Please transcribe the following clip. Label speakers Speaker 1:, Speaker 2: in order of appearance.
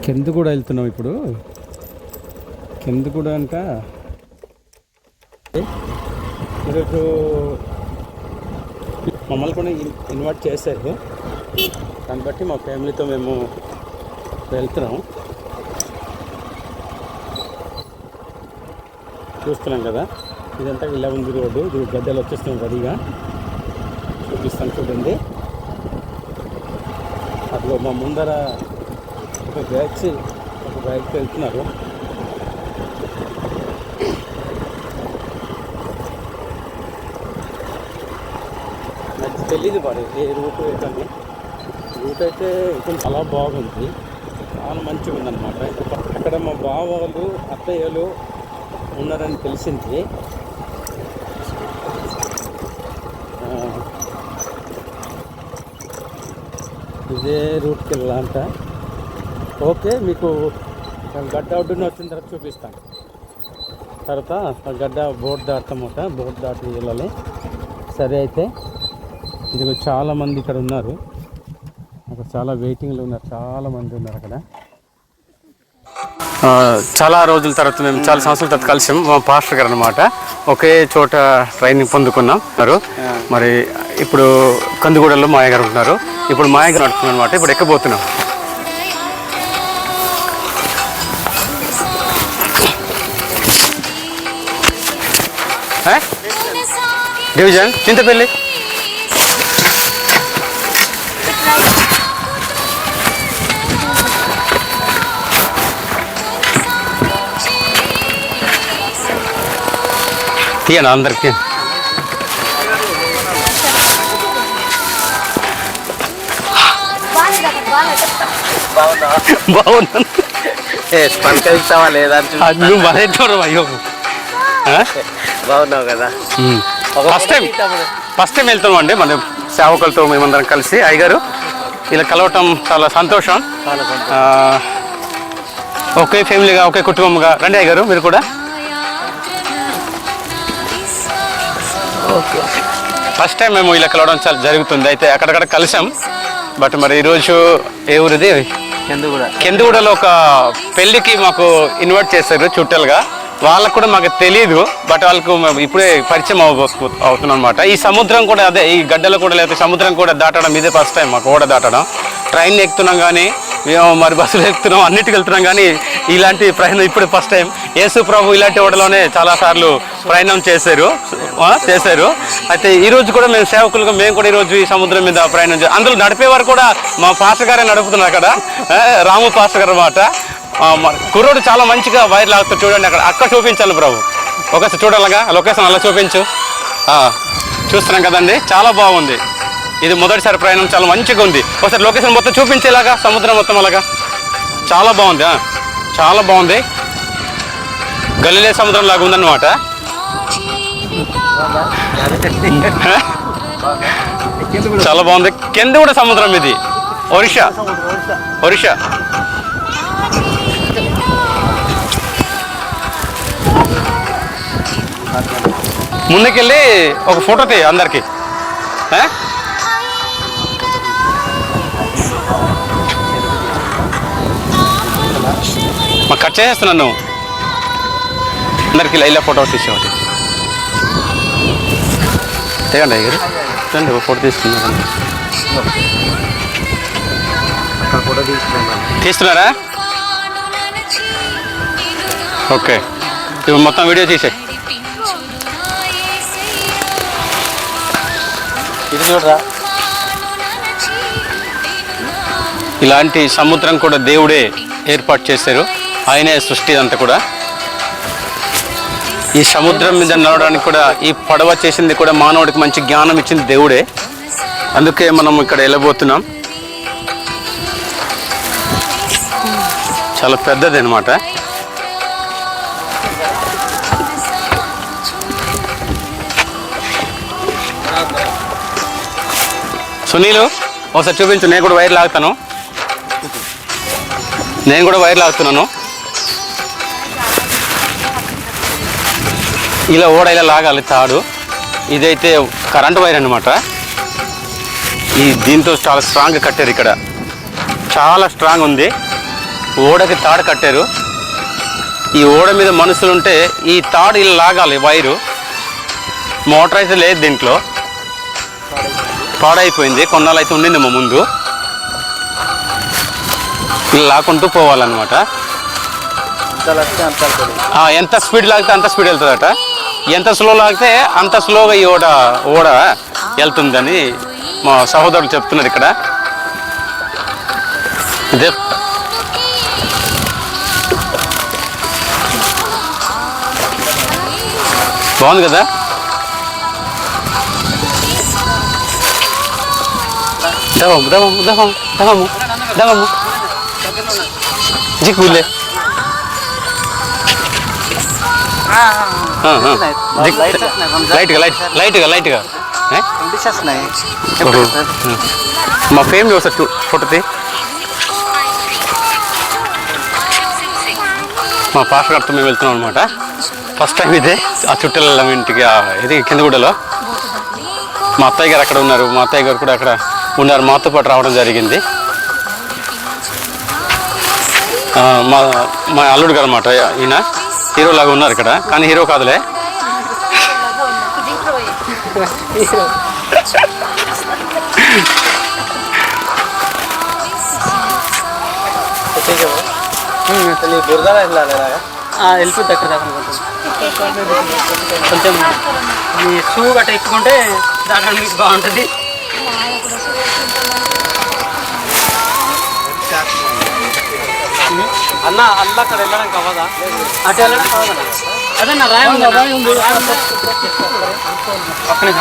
Speaker 1: కింద కూడా వెళ్తున్నాం ఇప్పుడు. కింద కూడా అంట ఈరోజు మమ్మల్ని కూడా ఇన్వైట్ చేశారు. దాన్ని బట్టి మా ఫ్యామిలీతో మేము వెళ్తున్నాం. చూస్తున్నాం కదా, ఇదంతా ఇలా ఉంది రోడ్డు. ఇది గద్దెలు వచ్చేస్తున్నాం రెడీగా. చూపిస్తాను చూడండి. అదిగో మా ముందర ఒక బైక్ వెళ్తున్నారు. నాకు తెలీదు మరి ఏ రూట్ ఏంటని. రూట్ అయితే కొంచెం చాలా బాగుంది, చాలా మంచిగా ఉందన్నమాట. అక్కడ మా బావ వాళ్ళు అత్తయ్యలు ఉన్నారని తెలిసింది. ఇదే రూట్కి వెళ్ళాలంట. ఓకే, మీకు గడ్డ ఒడ్డున వచ్చిన తర్వాత చూపిస్తాను. తర్వాత ఆ గడ్డ బోట్ దాటుతామట, బోట్ దాటి వెళ్ళాలి. సరే అయితే ఇది చాలామంది ఇక్కడ ఉన్నారు. అక్కడ చాలా వెయిటింగ్లో ఉన్నారు, చాలామంది ఉన్నారు అక్కడ. చాలా రోజుల తర్వాత మేము చాలా సంవత్సరాల తర్వాత కలిసాం. మా పాస్టర్ గారు అనమాట. ఒకే చోట ట్రైనింగ్ పొందుకున్నాం. మరి ఇప్పుడు కందుగూడలో మాయ గారు ఉంటున్నారు. ఇప్పుడు మాయ గారు నడుపుతున్నాం అనమాట. ఇప్పుడు ఎక్కబోతున్నాం. డివిజన్ చింతపల్లి. తీయనా అందరికి? బాగున్నాను.
Speaker 2: పంపిస్తావా లేదా?
Speaker 1: నువ్వు మరే చూడవు. అయ్యో
Speaker 2: బాగున్నావు కదా.
Speaker 1: ఫస్ట్ టైం వెళ్తాం అండి మన సేవకులతో మేమందరం కలిసి. అయ్యగారు ఇలా కలవటం చాలా సంతోషం. ఒకే ఫ్యామిలీగా, ఒకే కుటుంబంగా. రండి అయ్యగారు మీరు కూడా. ఫస్ట్ టైం మేము ఇలా కలవడం చాలా జరుగుతుంది. అయితే అక్కడక్కడ కలిసాం. బట్ మరి ఈరోజు ఏ ఊరిది? కెందుగూడలో ఒక పెళ్ళికి మాకు ఇన్వైట్ చేశారు చుట్టాలుగా. వాళ్ళకు కూడా మాకు తెలియదు, బట్ వాళ్ళకు ఇప్పుడే పరిచయం అవుతున్నాం అనమాట. ఈ సముద్రం కూడా అదే, ఈ గడ్డలు కూడా లేకపోతే సముద్రం కూడా దాటడం ఇదే ఫస్ట్ టైం మాకు. ఓడ దాటడం, ట్రైన్ ఎక్కుతున్నాం కానీ మేము మరి బస్సులు ఎక్కుతున్నాం, అన్నిటికి వెళ్తున్నాం కానీ ఇలాంటి ప్రయాణం ఇప్పుడు ఫస్ట్ టైం. యేసు ప్రభు ఇలాంటి ఓడలోనే చాలాసార్లు ప్రయాణం చేశారు. అయితే ఈరోజు కూడా మేము సేవకులుగా మేము కూడా ఈరోజు ఈ సముద్రం మీద ప్రయాణం చేస్తాం. అందులో నడిపేవారు కూడా మా పాస్టర్ గారే నడుపుతున్నారు అక్కడ, రాము పాస్టర్ గారు అన్నమాట. కుర్రోడు చాలా మంచిగా వైర్ లాగుతాడు చూడండి. అక్కడ చూపించాలి ప్రభు, ఒకసారి చూడాలగా లొకేషన్ అలా చూపించు. చూస్తున్నాం కదండి, చాలా బాగుంది. ఇది మొదటిసారి ప్రయాణం, చాలా మంచిగా ఉంది. ఒకసారి లొకేషన్ మొత్తం చూపించేలాగా, సముద్రం మొత్తం అలాగా చాలా బాగుంది. చాలా బాగుంది, గలిలే సముద్రం లాగా ఉందన్నమాట. చాలా బాగుంది. కింద కూడా సముద్రం, ఇది ఒరిస్సా. ముందుకెళ్ళి ఒక ఫోటో తీయ అందరికి. మాకు కట్ చేసేస్తున్నాను నువ్వు. అందరికి ఇలా ఫోటో తీసేవాటి తెగండి అయ్యారు. చూడండి ఫోటో తీస్తున్నారా? ఓకే, ఇప్పుడు మొత్తం వీడియో తీసే. ఇది చూడరా, ఇలాంటి సముద్రం కూడా దేవుడే ఏర్పాటు చేశారు. ఆయనే సృష్టి అంతా కూడా. ఈ సముద్రం మీద నడవడానికి కూడా ఈ పడవ చేసింది కూడా మానవుడికి మంచి జ్ఞానం ఇచ్చింది దేవుడే. అందుకే మనం ఇక్కడ వెళ్ళబోతున్నాం. చాలా పెద్దది అన్నమాట. సునీలు ఒకసారి చూపించు. నేను కూడా వైర్ లాగుతున్నాను. ఇలా ఓడ ఇలా లాగాలి తాడు. ఇదైతే కరెంట్ వైర్ అన్నమాట. దీంతో చాలా స్ట్రాంగ్గా కట్టారు. ఇక్కడ చాలా స్ట్రాంగ్ ఉంది. ఓడకి తాడు కట్టారు. ఈ ఓడ మీద మనుషులుంటే ఈ తాడు ఇలా లాగాలి వైరు. మోటార్ అయితే లేదు దీంట్లో, పాడైపోయింది. కొన్నాళ్ళు అయితే ఉండిందేమో ముందు. ఇలా లాక్కుంటూ పోవాలన్నమాట. ఎంత స్పీడ్ లాగితే అంత స్పీడ్ వెళ్తుందట. ఎంత స్లో లాగితే అంత స్లోగా ఈ ఓడ వెళ్తుందని మా సహోదరులు చెప్తున్నారు ఇక్కడ. ఇదే బాగుంది కదా. దవము దవము దవము దవము దవము జిక్కులే లైట్గా మా ఫేమ్ చూస్తారు ఫోటోది. మా పాస్ గారితో మేము వెళ్తున్నాం అనమాట. ఫస్ట్ టైం ఇదే ఆ చుట్టెల ఇంటికి ఇది కిందగూడలో. మా అత్తయ్య గారు అక్కడ ఉన్నారు, మా అత్తయ్య గారు కూడా అక్కడ ఉన్నారు, మాతో పాటు రావడం జరిగింది. మా అల్లుడు గారు అన్నమాట. ఈయన హీరో లాగా ఉన్నారు ఇక్కడ, కానీ హీరో కాదులే.
Speaker 3: వెళ్ళిపోద్ది అక్కడ దాకా కొంచెం మీ షూ గట్ట ఎక్కుకుంటే దాని మీకు బాగుంటుంది. అన్న అల్ల అక్కడ వెళ్ళడానికి అవ్వదా? అటు వెళ్ళడం అవ్వదా? అదే నా రాయి ఉంది పక్కనే